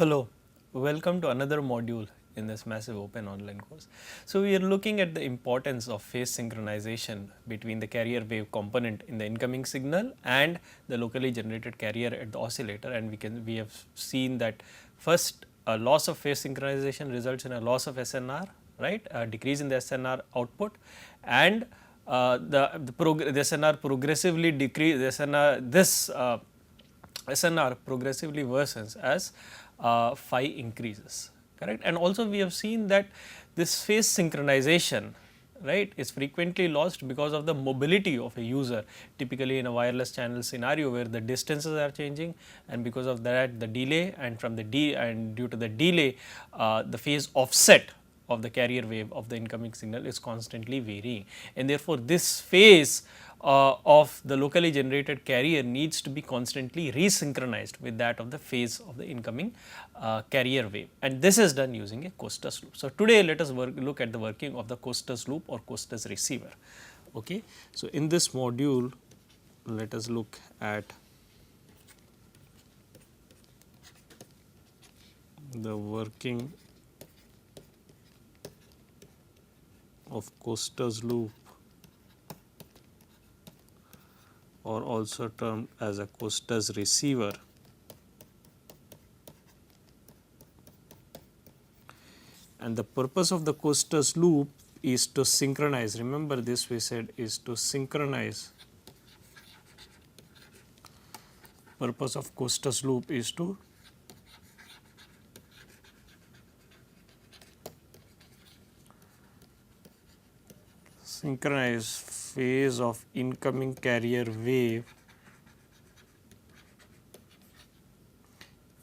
Hello, welcome to another module in this massive open online course. So, we are looking at the importance of phase synchronization between the carrier wave component in the incoming signal and the locally generated carrier at the oscillator, and we have seen that first a loss of phase synchronization results in a loss of SNR, right, a decrease in the SNR output, and the SNR progressively decrease SNR progressively worsens as phi increases, correct. And also we have seen that this phase synchronization, right, is frequently lost because of the mobility of a user, typically in a wireless channel scenario where the distances are changing, and because of that the delay, and from the due to the delay the phase offset of the carrier wave of the incoming signal is constantly varying, and therefore this phase of the locally generated carrier needs to be constantly resynchronized with that of the phase of the incoming carrier wave, and this is done using a Costas loop. So, today let us look at the working of the Costas loop or Costas receiver. Okay. So, in this module let us look at the working of Costas loop, or also termed as a Costas receiver. And the purpose of the Costas loop is to synchronize, remember this we said is to synchronize, purpose of Costas loop is to synchronize phase of incoming carrier wave,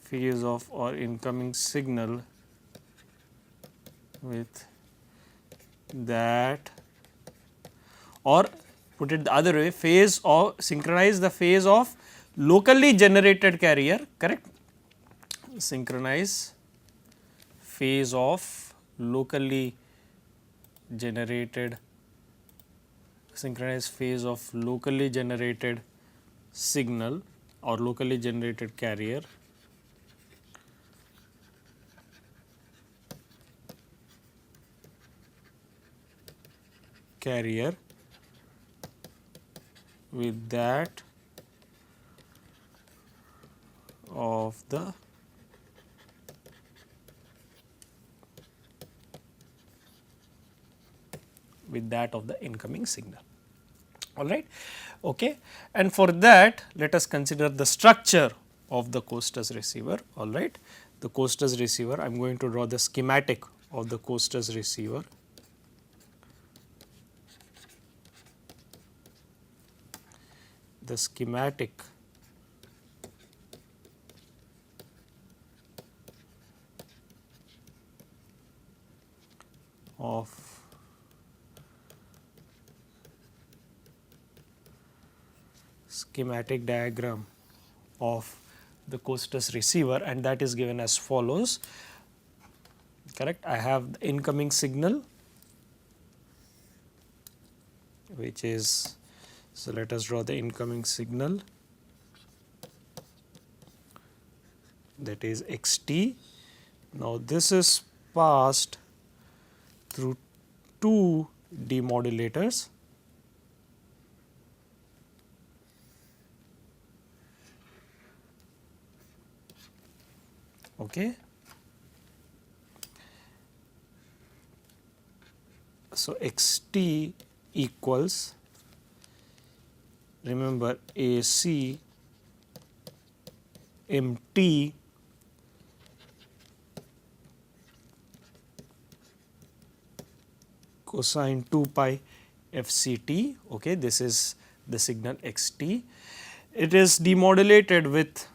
phase of or incoming signal with that, or put it the other way, phase of synchronize the phase of locally generated carrier, correct, synchronize phase of locally generated, synchronize phase of locally generated signal or locally generated carrier with that of the incoming signal, all right. Okay. And for that let us consider the structure of the Costas receiver, all right. The Costas receiver, I am going to draw the schematic of the Costas receiver. The schematic of schematic diagram of the Costas receiver, and that is given as follows, correct. I have the incoming signal which is, so let us draw the incoming signal, that is xt. Now, this is passed through two demodulators, okay. So, xt equals, remember, AC MT cosine 2 pi FCT, okay. This is the signal xt. It is demodulated with,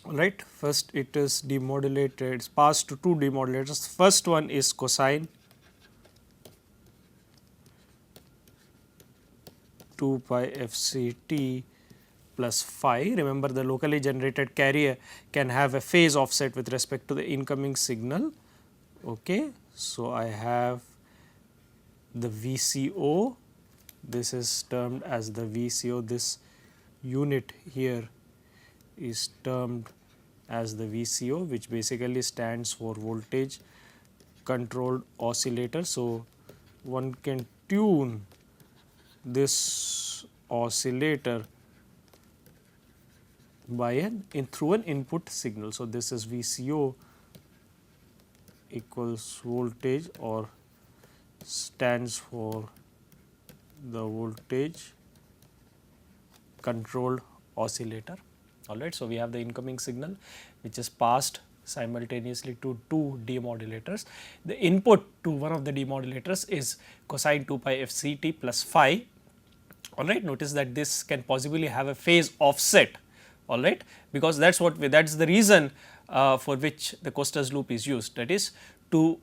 right, first it is demodulated, it is passed to two demodulators. First one is cosine 2 pi FCT plus phi. Remember, the locally generated carrier can have a phase offset with respect to the incoming signal, okay. So, I have the VCO, this is termed as the VCO, this unit here is termed as the VCO, which basically stands for voltage controlled oscillator. So, one can tune this oscillator by through an input signal. So, this is VCO equals voltage, or stands for the voltage controlled oscillator. All right. So, we have the incoming signal which is passed simultaneously to two demodulators. The input to one of the demodulators is cosine 2 pi fct plus phi. All right. Notice that this can possibly have a phase offset, all right, because that is the reason for which the Costas loop is used, that is to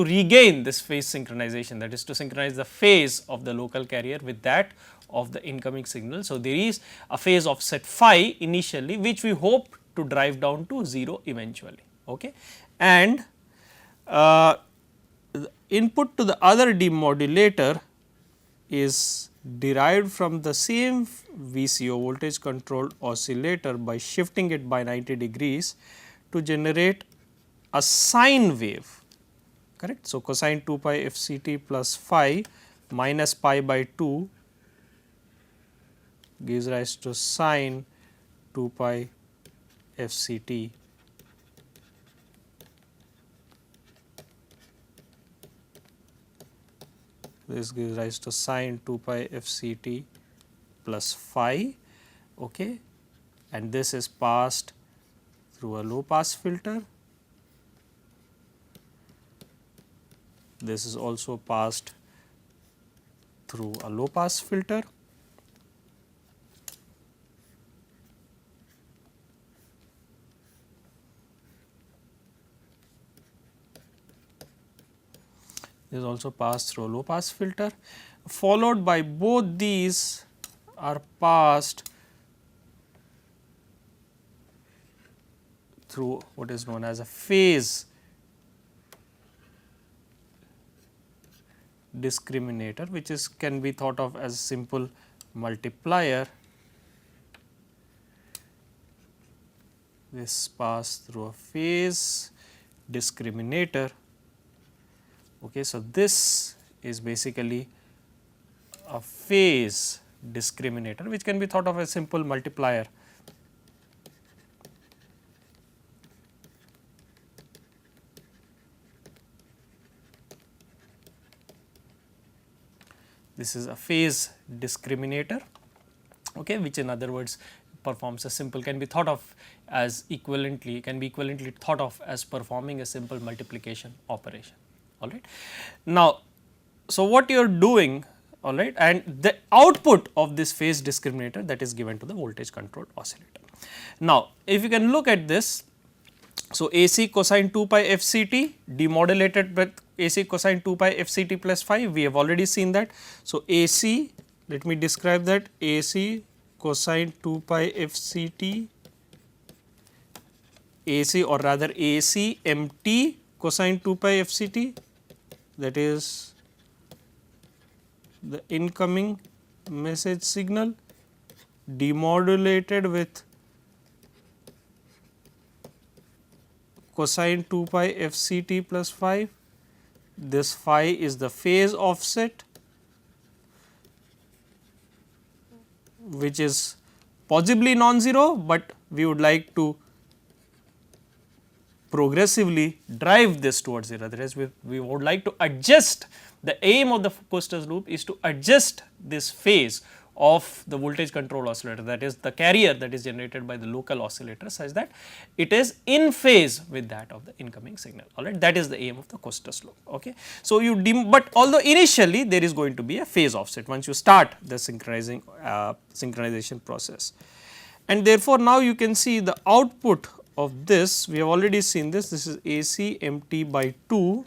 regain this phase synchronization, that is to synchronize the phase of the local carrier with that of the incoming signal. So, there is a phase offset phi initially, which we hope to drive down to 0 eventually, okay. And the input to the other demodulator is derived from the same VCO, voltage controlled oscillator, by shifting it by 90 degrees to generate a sine wave, correct. So, cosine 2 pi fct plus phi minus pi by 2 gives rise to sine 2 pi fct . This gives rise to sine 2 pi fct plus phi, okay, and this is passed through a low pass filter. This is also passed through a low pass filter. Is also passed through a low pass filter, followed by both these are passed through what is known as a phase discriminator, which is can be thought of as a simple multiplier. This passed through a phase discriminator. Okay, so, this is basically a phase discriminator, which can be thought of as a simple multiplier. This is a phase discriminator, okay, which in other words performs a simple, can be thought of as equivalently thought of as performing a simple multiplication operation. All right. Now, so what you are doing, all right, and the output of this phase discriminator, that is given to the voltage controlled oscillator. Now, if you can look at this, so AC cosine 2 pi fct demodulated with AC cosine 2 pi fct plus phi, we have already seen that. So, AC, let me describe that, AC cosine 2 pi fct, AC, or rather AC mt cosine 2 pi fct, that is the incoming message signal demodulated with cosine 2 pi fct plus phi. This phi is the phase offset, which is possibly non-zero, but we would like to progressively drive this towards 0. That is, we would like to adjust, the aim of the Costas loop is to adjust this phase of the voltage control oscillator, that is the carrier that is generated by the local oscillator, such that it is in phase with that of the incoming signal, all right. That is the aim of the Costas loop, okay. So, but although initially there is going to be a phase offset once you start the synchronization process, and therefore, now you can see the output of this, we have already seen this, this is AC mt by 2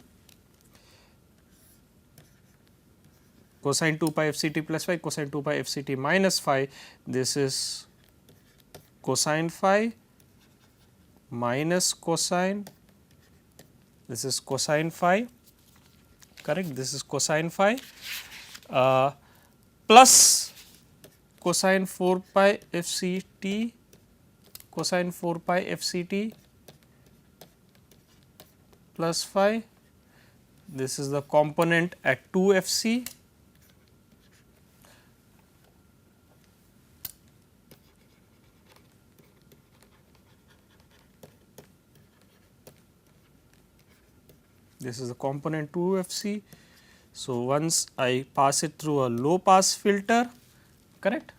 cosine 2 pi fct plus phi, cosine 2 pi fct minus phi, this is cosine phi minus cosine, this is cosine phi, correct, this is cosine phi plus cosine 4 pi fct cosine 4 pi FCT plus phi. This is the component at 2 FC. This is the component 2 FC. So, once I pass it through a low pass filter, correct.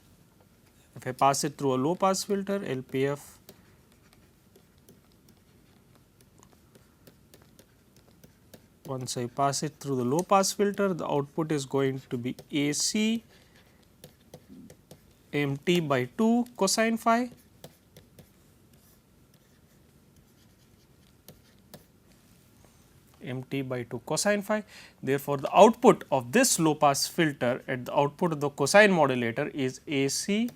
If I pass it through a low pass filter, LPF once I pass it through the low pass filter, the output is going to be AC MT by 2 cosine phi MT by 2 cosine phi. Therefore, the output of this low pass filter at the output of the cosine modulator is AC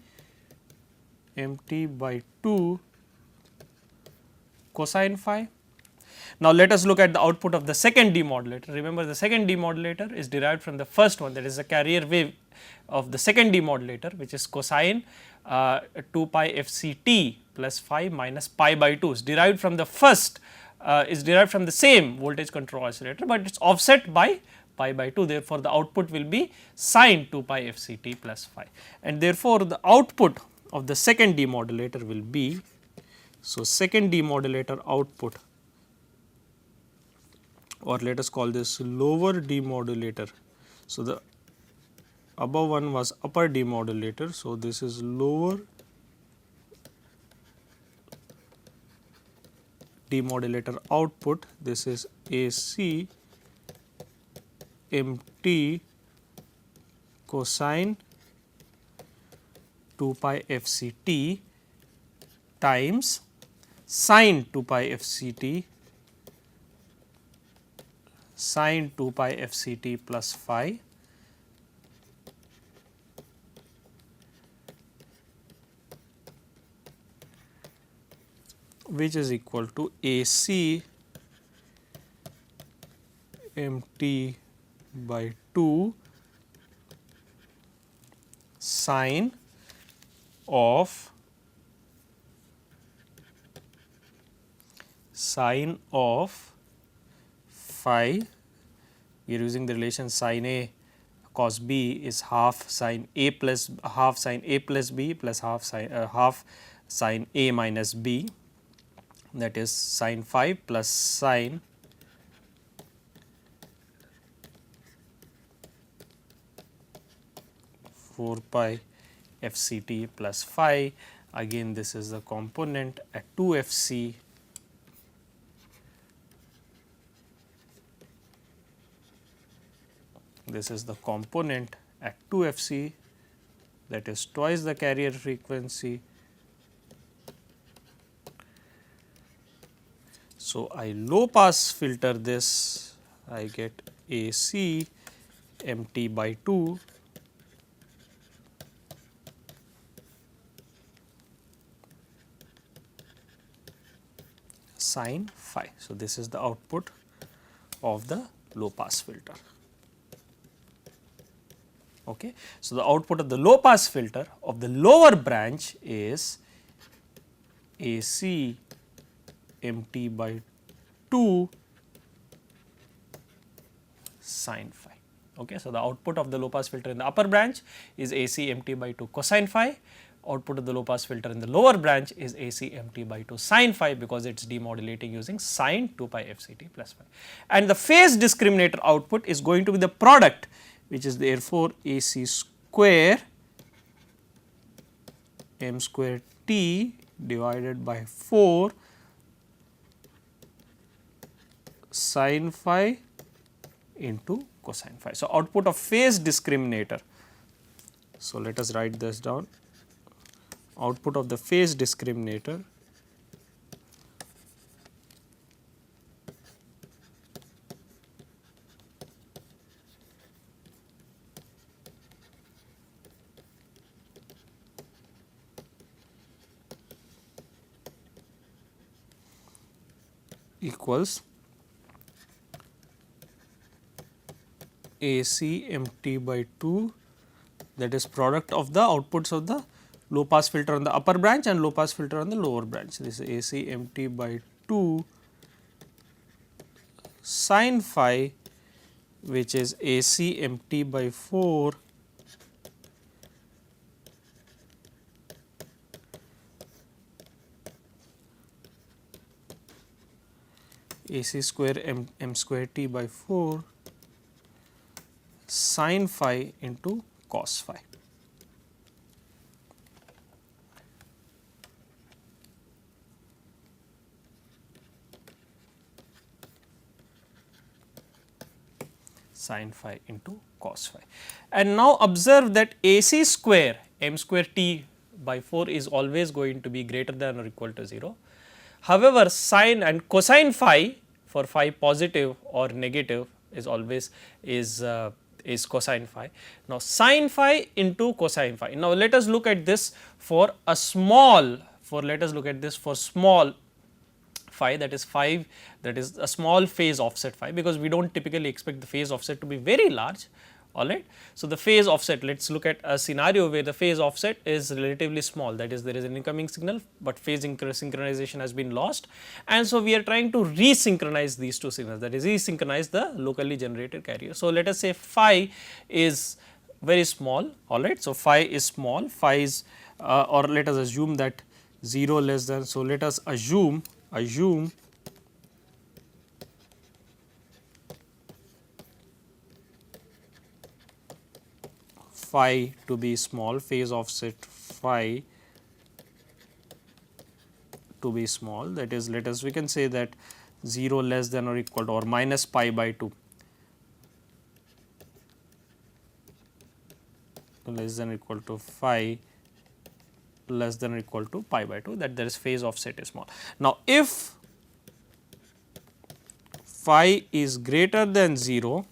MT by 2 cosine phi. Now, let us look at the output of the second demodulator. Remember, the second demodulator is derived from the first one, that is the carrier wave of the second demodulator, which is cosine 2 pi FCT plus phi minus pi by 2 is derived from the first, is derived from the same voltage control oscillator, but it is offset by pi by 2. Therefore, the output will be sine 2 pi FCT plus phi, and therefore, the output of the second demodulator will be, so second demodulator output, or let us call this lower demodulator. So, the above one was upper demodulator. So, this is lower demodulator output, this is AC MT cosine 2 pi FCT times sine 2 pi FCT sine 2 pi FCT plus phi which is equal to AC MT by 2 sine of phi. We are using the relation sin A cos B is half sin A plus B plus half sin A minus B, that is sin phi plus sin 4 pi FCT plus phi. Again, this is the component at 2 FC. This is the component at 2 FC, that is twice the carrier frequency. So, I low pass filter this, I get AC MT by 2 sin phi. So, this is the output of the low pass filter. Okay. So, the output of the low pass filter of the lower branch is AC MT by 2 sin phi. Okay. So, the output of the low pass filter in the upper branch is AC MT by 2 cosine phi, output of the low pass filter in the lower branch is AC MT by 2 sin phi, because it is demodulating using sine 2 pi FCT plus phi. And the phase discriminator output is going to be the product, which is therefore AC square m square t divided by 4 sin phi into cosine phi. So, output of phase discriminator. So, let us write this down. Output of the phase discriminator equals AC MT by 2, that is product of the outputs of the low pass filter on the upper branch and low pass filter on the lower branch. This is AC empty by 2 sin phi, which is AC empty by 4 AC square m square t by 4 sin phi into cos phi. Sin phi into cos phi. And now observe that AC square m square t by 4 is always going to be greater than or equal to 0. However, sin and cosine phi for phi positive or negative is always is cosine phi. Now, sin phi into cosine phi. Now, let us look at this for a small, let us look at this for small phi, that is phi, that is a small phase offset phi, because we do not typically expect the phase offset to be very large, alright. So, the phase offset, let us look at a scenario where the phase offset is relatively small, that is there is an incoming signal, but phase synchronization has been lost, and so we are trying to resynchronize these two signals, that is resynchronize the locally generated carrier. So, let us say phi is very small, alright. So, phi is small, phi is or let us assume that 0 less than, so let us assume phi to be small, phase offset phi to be small, that is let us, we can say that 0 less than or equal to or minus pi by 2 less than or equal to phi less than or equal to pi by 2, that there is phase offset is small. Now, if phi is greater than 0,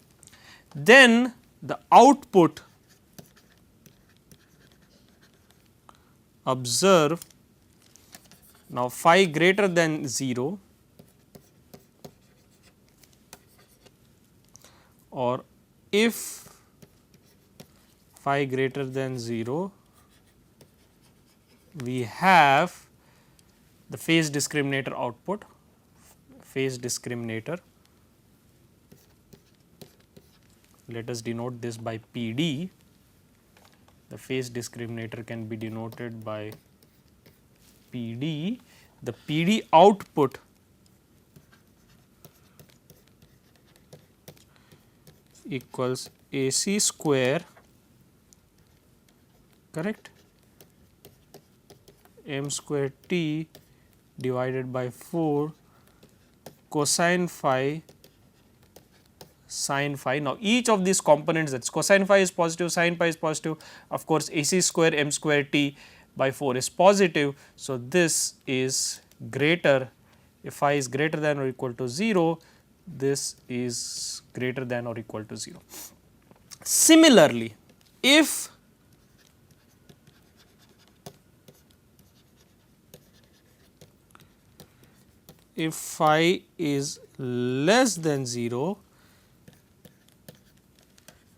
then the output, observe, now phi greater than 0 or if phi greater than 0, we have the phase discriminator output, phase discriminator, let us denote this by PD. The phase discriminator can be denoted by PD. The PD output equals AC square, correct, m square t divided by 4 cosine phi sin phi. Now, each of these components, that is cosine phi is positive, sin phi is positive, of course, AC square m square t by 4 is positive. So, this is greater, if phi is greater than or equal to 0, this is greater than or equal to 0. Similarly, if phi is less than 0,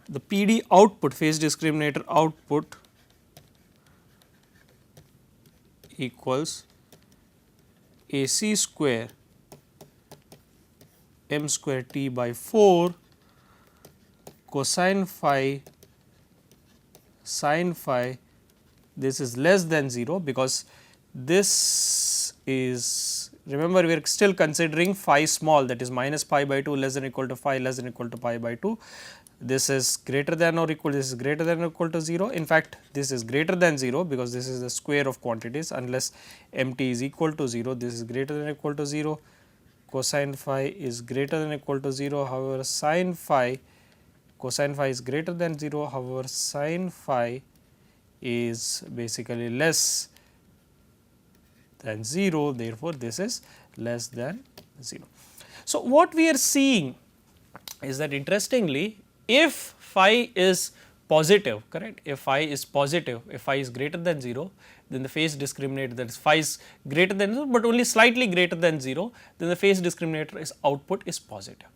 the PD output, phase discriminator output equals AC square m square t by 4 cosine phi sin phi, this is less than 0, because this is, remember we are still considering phi small, that is minus pi by 2 less than or equal to phi less than or equal to pi by 2. This is greater than or equal, this is greater than or equal to 0. In fact, this is greater than 0, because this is the square of quantities, unless mt is equal to 0, this is greater than or equal to 0. Cosine phi is greater than or equal to 0, however, sin phi, cosine phi is greater than 0, however, sin phi is basically less than 0, therefore, this is less than 0. So, what we are seeing is that interestingly, if phi is positive, correct, if phi is positive, if phi is greater than 0, then the phase discriminator, that is phi is greater than 0, but only slightly greater than 0, then the phase discriminator is output is positive.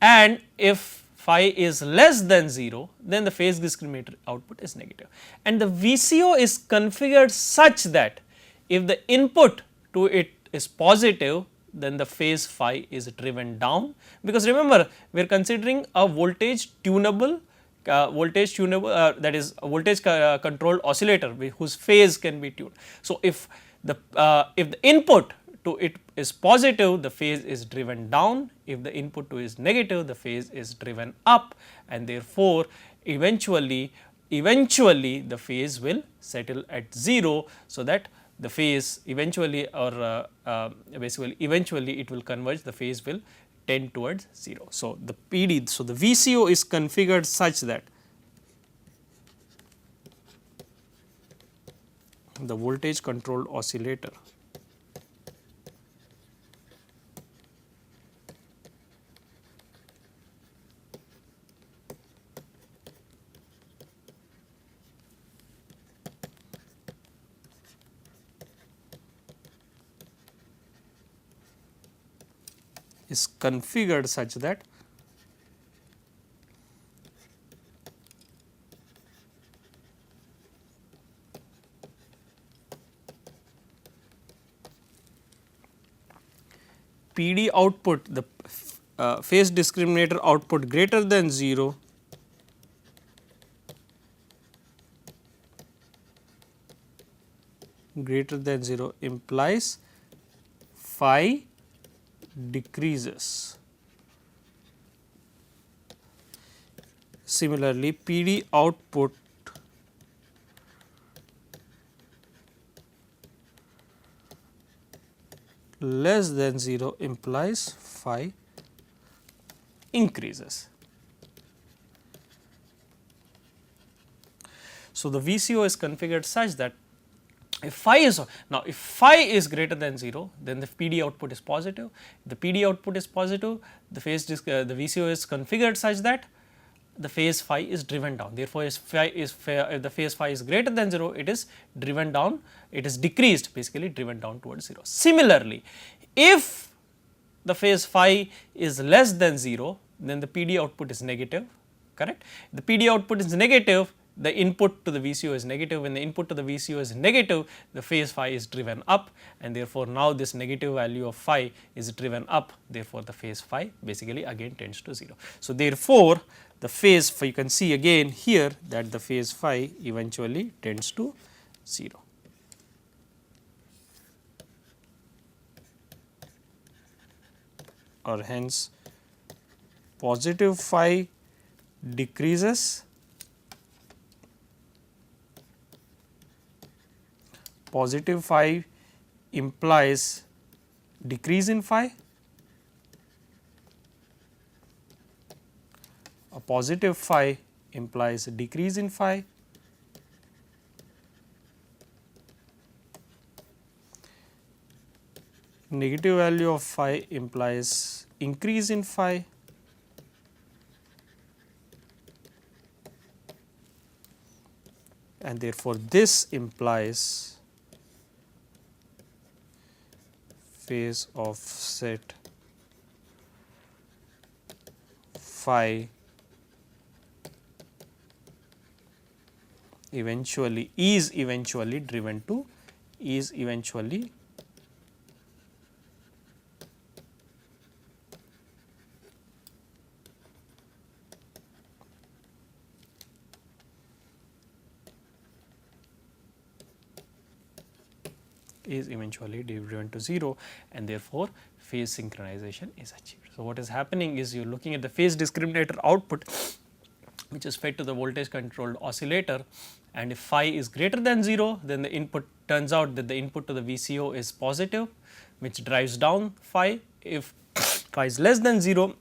And if phi is less than 0, then the phase discriminator output is negative. And the VCO is configured such that if the input to it is positive, then the phase phi is driven down, because remember we are considering a voltage tunable that is a voltage controlled oscillator whose phase can be tuned. So, if the input to it is positive, the phase is driven down. If the input to is negative, the phase is driven up, and therefore, eventually the phase will settle at 0. So, that the phase eventually or basically eventually it will converge, the phase will tend towards 0. So, the PD, so the VCO is configured such that the voltage controlled oscillator is configured such that PD output, the phase discriminator output greater than 0 implies phi decreases. Similarly, PD output less than 0 implies phi increases. So, the VCO is configured such that if phi is if phi is greater than 0, then the PD output is positive. If the PD output is positive, the the VCO is configured such that the phase phi is driven down. Therefore, if the phase phi is greater than 0, it is driven down, it is decreased, basically driven down towards 0. Similarly, if the phase phi is less than 0, then the PD output is negative, correct. The PD output is negative, the input to the VCO is negative. When the input to the VCO is negative, the phase phi is driven up, and therefore, now this negative value of phi is driven up, therefore, the phase phi basically again tends to 0. So, therefore, the phase phi, you can see again here that the phase phi eventually tends to 0. Or hence positive phi decreases, positive phi implies decrease in phi, a positive phi implies a decrease in phi, negative value of phi implies increase in phi, and therefore, this implies phase offset phi is eventually driven to driven to 0, and therefore, phase synchronization is achieved. So, what is happening is you are looking at the phase discriminator output, which is fed to the voltage controlled oscillator, and if phi is greater than 0, then the input turns out that the input to the VCO is positive, which drives down phi. If phi is less than 0,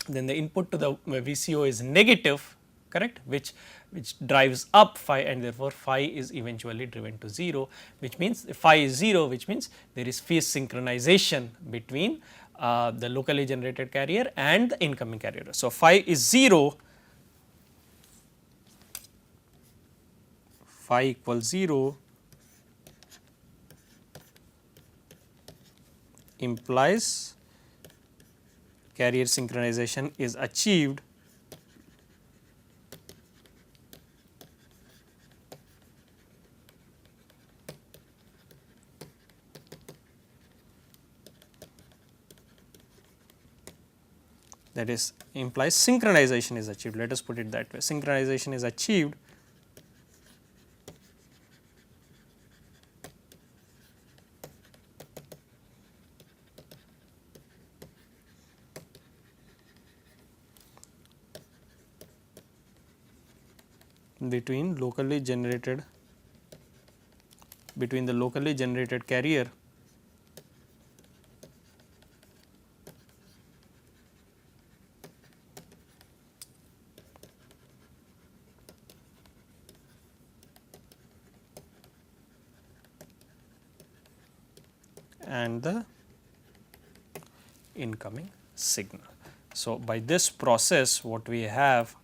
then the input to the VCO is negative, correct, which drives up phi, and therefore, phi is eventually driven to 0, which means if phi is 0, which means there is phase synchronization between the locally generated carrier and the incoming carrier. So, phi is 0, phi equals 0 implies carrier synchronization is achieved that is implies synchronization is achieved. Let us put it that way, synchronization is achieved between the locally generated carrier and the incoming signal. So, by this process what we have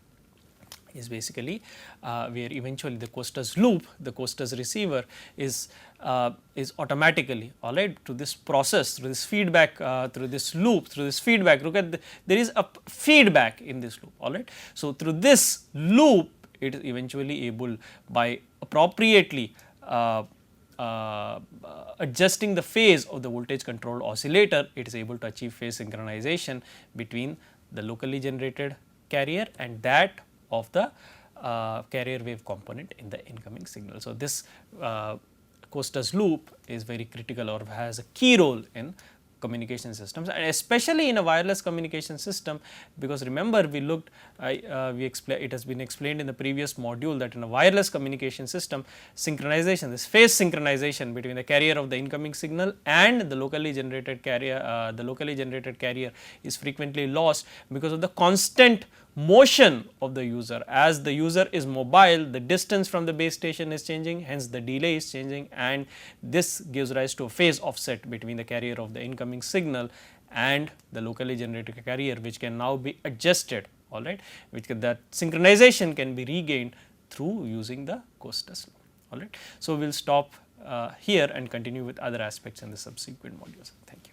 is basically where eventually the Costas loop, the Costas receiver is automatically, all right, to this process, through this feedback, through this loop, through this feedback. Look at there is a feedback in this loop, all right. So, through this loop it is eventually able, by appropriately adjusting the phase of the voltage controlled oscillator, it is able to achieve phase synchronization between the locally generated carrier and that of the carrier wave component in the incoming signal. So, this Costas loop is very critical or has a key role in communication systems, and especially in a wireless communication system, because remember we looked it has been explained in the previous module that in a wireless communication system, synchronization, this phase synchronization between the carrier of the incoming signal and the locally generated carrier is frequently lost because of the constant motion of the user. As the user is mobile, the distance from the base station is changing, hence the delay is changing, and this gives rise to a phase offset between the carrier of the incoming signal and the locally generated carrier, which can now be adjusted, all right, that synchronization can be regained through using the Costas loop, all right. So, we will stop here and continue with other aspects in the subsequent modules. Thank you.